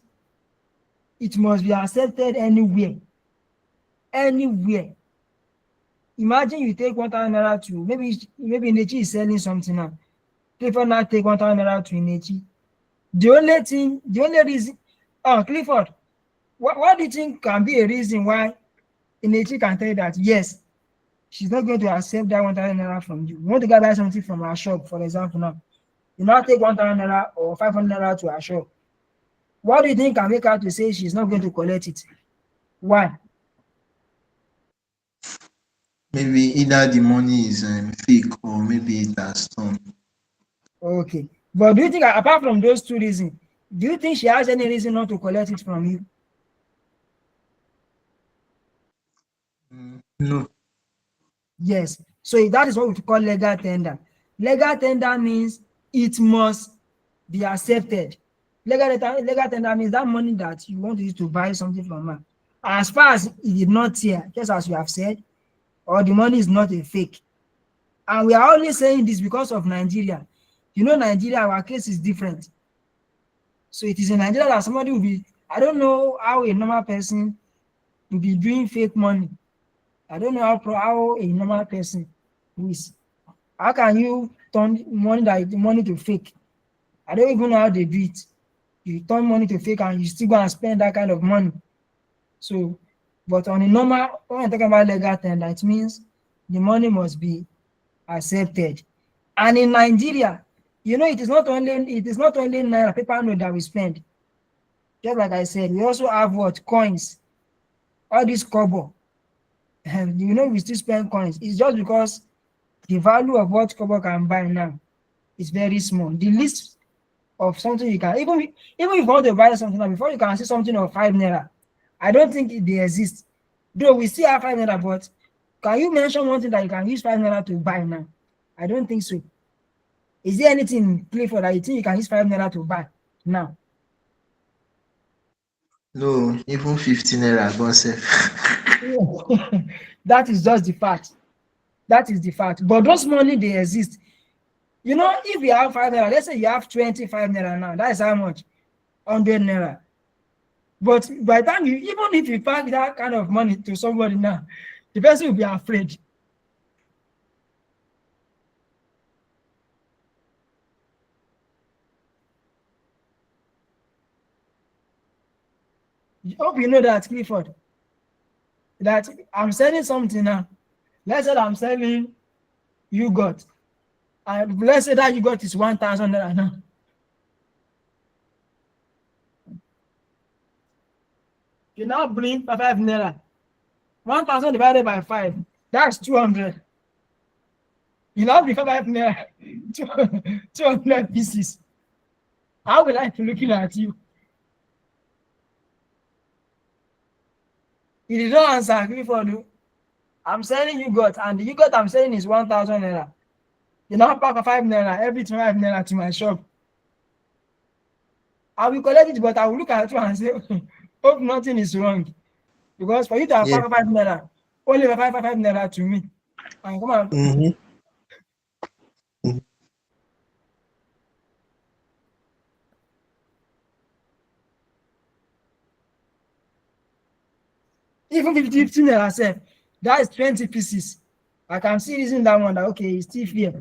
it must be accepted anywhere. Anywhere. Imagine you take 1,000 naira to, maybe Inechi is selling something now. Clifford now take 1,000 naira to Inechi. The only reason, Clifford, what do you think can be a reason why Inechi can tell you that yes, she's not going to accept that 1,000 naira from you? You want to go buy something from her shop, for example now. You now take 1,000 naira or 500 naira to her shop. What do you think can make her to say she's not going to collect it? Why? Maybe either the money is fake or maybe it has stolen. Okay. But do you think, apart from those 2 reasons, do you think she has any reason not to collect it from you? No. Yes. So that is what we call legal tender. Legal tender means it must be accepted. Legal tender means that money that you want to use to buy something from her, as far as it did not tear, just as you have said, or the money is not a fake. And we are only saying this because of Nigeria. You know, Nigeria, our case is different. So it is in Nigeria that somebody will be, I don't know how a normal person will be doing fake money. I don't know how a normal person is. How can you turn money to fake? I don't even know how they do it. You turn money to fake and you still go and spend that kind of money. So, but on a normal, when I'm talking about legal tender, it means the money must be accepted. And in Nigeria, it is not only naira paper note that we spend. Just like I said, we also have what coins, all this kobo. And we still spend coins. It's just because the value of what kobo can buy now is very small. The least of something you can even if you want to buy something now, before you can see something of 5 naira, I don't think they exist. Though we still have 5 naira, but can you mention one thing that you can use 5 naira to buy now? I don't think so. Is there anything in play for that you think you can use 5 naira to buy now? No, even 15 naira gone sef. That is just the fact. That is the fact. But those money they exist. If you have 5 naira, let's say you have 25 naira now, that is how much? 100 naira. But by the time even if you pass that kind of money to somebody now, the person will be afraid. Hope you know that, Clifford, that I'm selling something now. Let's say that I'm selling yogurt. And let's say that yogurt is 1,000 naira now. You now bring 5 naira. 1,000 divided by 5, that's 200. You now become 5 naira, 200 pieces. How will I be looking at you? You did not answer, Clifford. I'm selling yogurt, and the yogurt I'm selling is 1,000 naira. You now pack a 5 naira, every 5 naira to my shop. I will collect it, but I will look at you and say, hope nothing is wrong. Because for you to have Yeah. 5 naira, only 5 naira to me. And come on. Mm-hmm. Even 50 naira sef, that is 20 pieces. I can see reason that one that okay, it's still fair.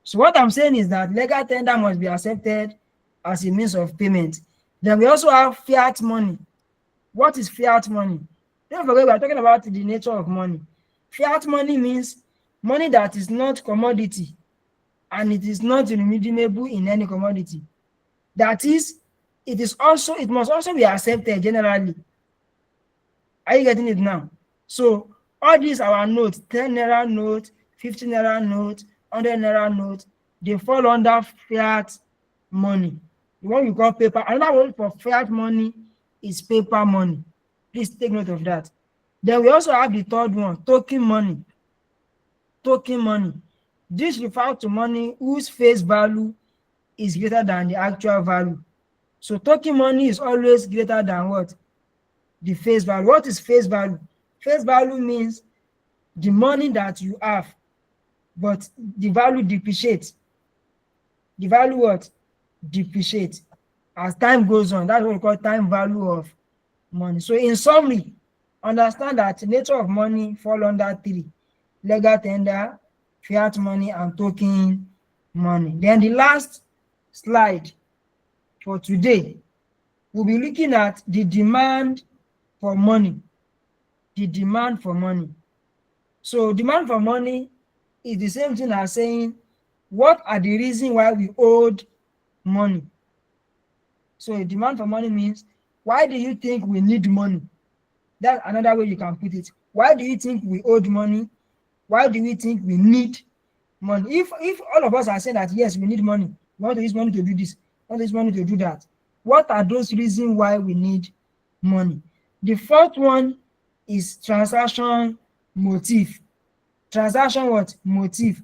So what I'm saying is that legal tender must be accepted as a means of payment. Then we also have fiat money. What is fiat money? Don't forget we are talking about the nature of money. Fiat money means money that is not commodity and it is not redeemable in any commodity. That is, it must also be accepted generally. Are you getting it now? So all these our notes, 10 naira note, 15 naira note, 100 naira note, they fall under fiat money. The one you call paper. Another word for fiat money is paper money. Please take note of that. Then we also have the third one, token money. Token money. This refers to money whose face value is greater than the actual value. So token money is always greater than what? The face value. What is face value? Face value means the money that you have, but the value depreciates. The value what? Depreciates. As time goes on, that's what we call time value of money. So in summary, understand that the nature of money fall under 3: legal tender, fiat money, and token money. Then the last slide for today, we'll be looking at the demand for money. The demand for money. So demand for money is the same thing as saying what are the reasons why we owed money. So demand for money means why do you think we need money? That's another way you can put it. Why do you think we owed money? Why do we think we need money? If all of us are saying that yes, we need money, we want to use money to do this, we want to use money to do that, what are those reasons why we need money? The fourth one is transaction motive. Transaction what? Motive.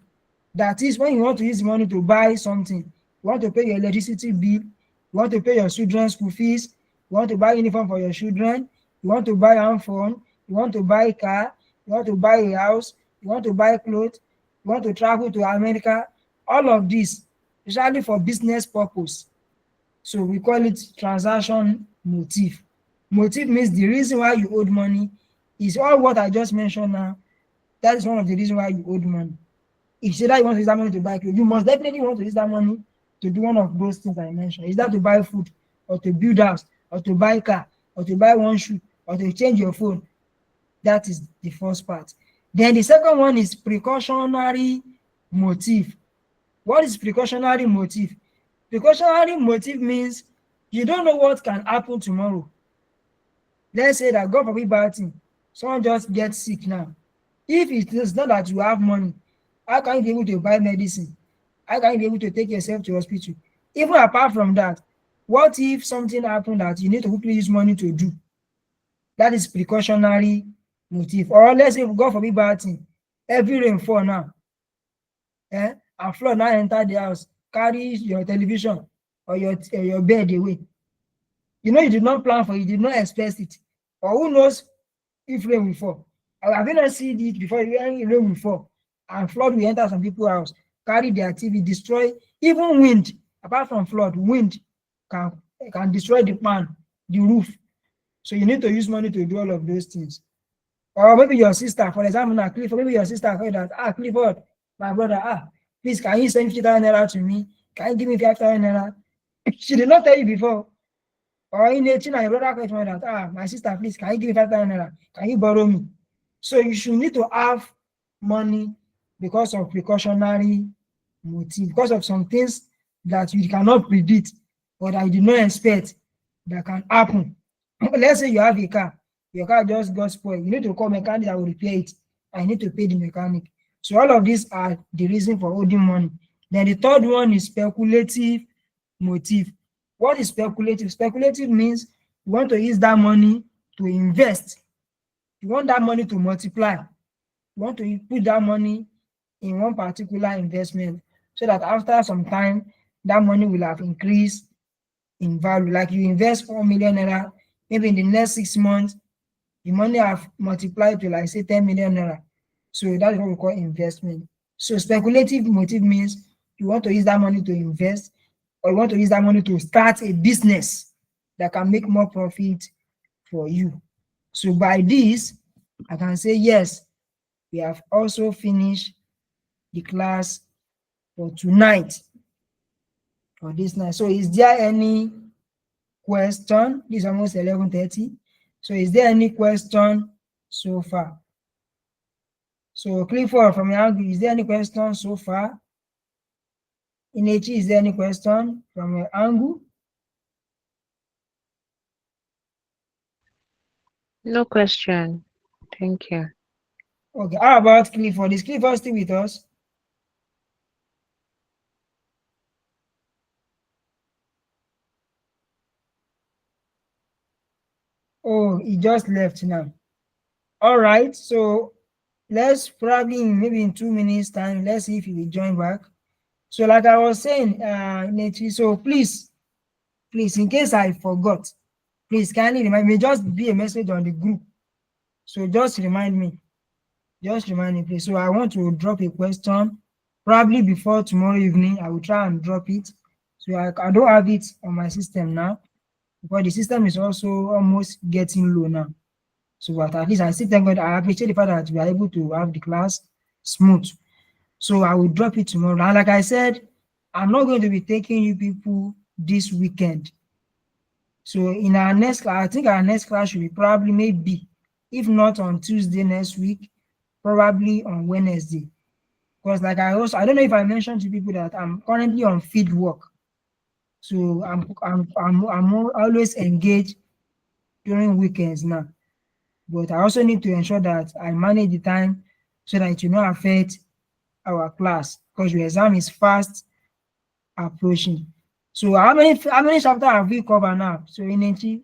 That is when you want to use money to buy something. You want to pay your electricity bill, you want to pay your children's school fees, you want to buy uniform for your children, you want to buy a phone, you want to buy a car, you want to buy a house, you want to buy clothes, you want to travel to America, all of this, especially for business purpose. So we call it transaction motive. Motive means the reason why you owed money is all what I just mentioned now. That is one of the reasons why you owed money. If you say that you want to use that money to buy clothes, you must definitely want to use that money to do one of those things I mentioned. Is that to buy food, or to build house, or to buy car, or to buy one shoe, or to change your phone? That is the first part. Then the second one is precautionary motive. What is precautionary motive? Precautionary motive means you don't know what can happen tomorrow. Let's say that God forbid bad thing, someone just gets sick now. If it is not that you have money, how can you be able to buy medicine? How can you be able to take yourself to hospital? Even apart from that, what if something happened that you need to quickly use money to do? That is precautionary motive. Or let's say God forbid bad thing, heavy rain fall now, and flood now enter the house, carry your television or your bed away. You know you did not plan for it, you did not expect it. Or who knows if rain will fall. Have you not seen it before? When rain will fall and flood will enter some people's house, carry their TV, destroy. Even wind, apart from flood, wind can destroy the pan, the roof. So you need to use money to do all of those things. Or maybe your sister, for example, now Clifford, maybe your sister heard that, Clifford, my brother, please, can you send 50,000 naira to me? Can you give me 5,000 naira? She did not tell you before. Or in a China, your brother called that, my sister, please, can you give me 5,000 naira? Can you borrow me? So you should need to have money because of precautionary motive, because of some things that you cannot predict or that you did not expect that can happen. Let's say you have a car, your car just got spoiled. You need to call mechanic that will repair it, and you need to pay the mechanic. So all of these are the reason for holding money. Then the third one is speculative motive. What is speculative? Speculative means you want to use that money to invest. You want that money to multiply. You want to put that money in one particular investment so that after some time, that money will have increased in value. Like you invest 4 million naira, maybe in the next 6 months, the money have multiplied to like say 10 million naira. So that is what we call investment. So speculative motive means you want to use that money to invest, or you want to use that money to start a business that can make more profit for you. So by this, I can say yes, we have also finished the class for tonight, for this night. So is there any question? This is almost 11:30. So is there any question so far? So Clifford from your angle, is there any question so far? Inechi, is there any question from your angle? No question. Thank you. Okay, how about Clifford? Is Clifford still with us? Oh, he just left now. All right, so let's probably maybe in 2 minutes time, let's see if he will join back. So like I was saying, Inechi, so please, in case I forgot, please kindly remind me, just be a message on the group. So just remind me. Just remind me, please. So I want to drop a question. Probably before tomorrow evening, I will try and drop it. So I don't have it on my system now, because the system is also almost getting low now. So but at least I still thank God. I appreciate the fact that we are able to have the class smooth. So I will drop it tomorrow. And like I said, I'm not going to be taking you people this weekend. So in our next class, I think our next class should be probably maybe, if not on Tuesday next week, probably on Wednesday. Because like I don't know if I mentioned to people that I'm currently on field work. So I'm always engaged during weekends now. But I also need to ensure that I manage the time so that it will not affect our class, because your exam is fast approaching. So how many chapters have we covered now? So Inechi,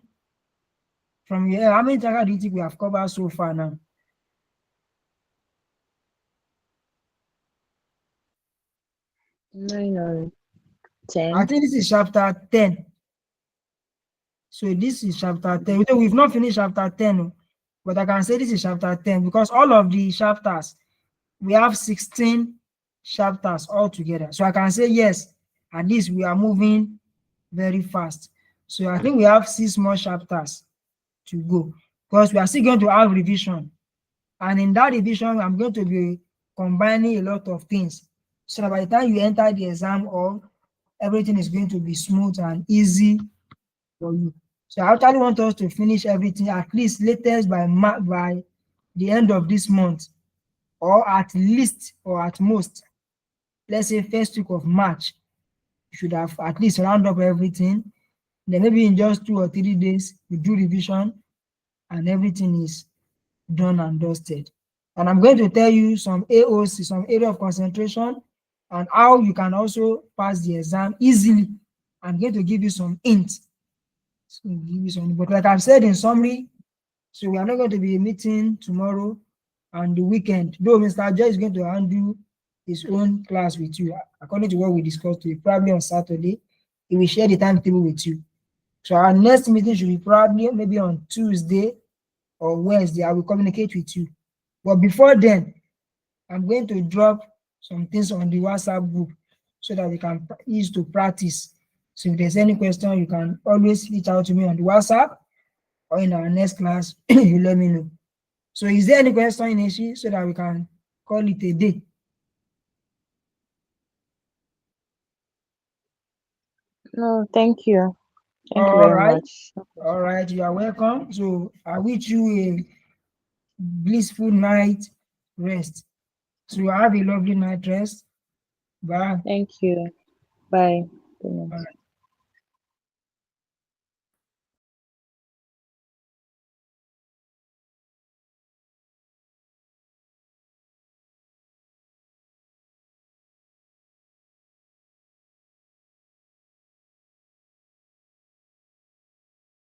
from here, how many chapters do you think we have covered so far now? 9 or I 10. think this is chapter 10. So this is chapter 10. We've not finished chapter 10, but I can say this is chapter 10 because all of the chapters, we have 16 chapters altogether. So I can say yes, at least we are moving very fast. So I think we have 6 more chapters to go, because we are still going to have revision. And in that revision, I'm going to be combining a lot of things. So that by the time you enter the exam hall, everything is going to be smooth and easy for you. So I actually want us to finish everything at least latest by the end of this month, or at least or at most, let's say first week of March. You should have at least round up everything. Then maybe in just 2 or 3 days, you do revision and everything is done and dusted. And I'm going to tell you some AOC, some area of concentration, and how you can also pass the exam easily. I'm going to give you some hints. So give you some, but like I've said in summary, so we are not going to be meeting tomorrow and the weekend. Though Mr. Joy is going to handle his own class with you, according to what we discussed today, probably on Saturday. He will share the timetable with you. So our next meeting should be probably maybe on Tuesday or Wednesday. I will communicate with you. But before then, I'm going to drop some things on the WhatsApp group so that we can use to practice. So if there's any question, you can always reach out to me on the WhatsApp or in our next class, you let me know. So is there any question, Ineshi, so that we can call it a day? No, thank you. Thank you All very right. much. All right, you are welcome. So I wish you a blissful night rest. So have a lovely night rest. Bye. Thank you. Bye. Good night. All right.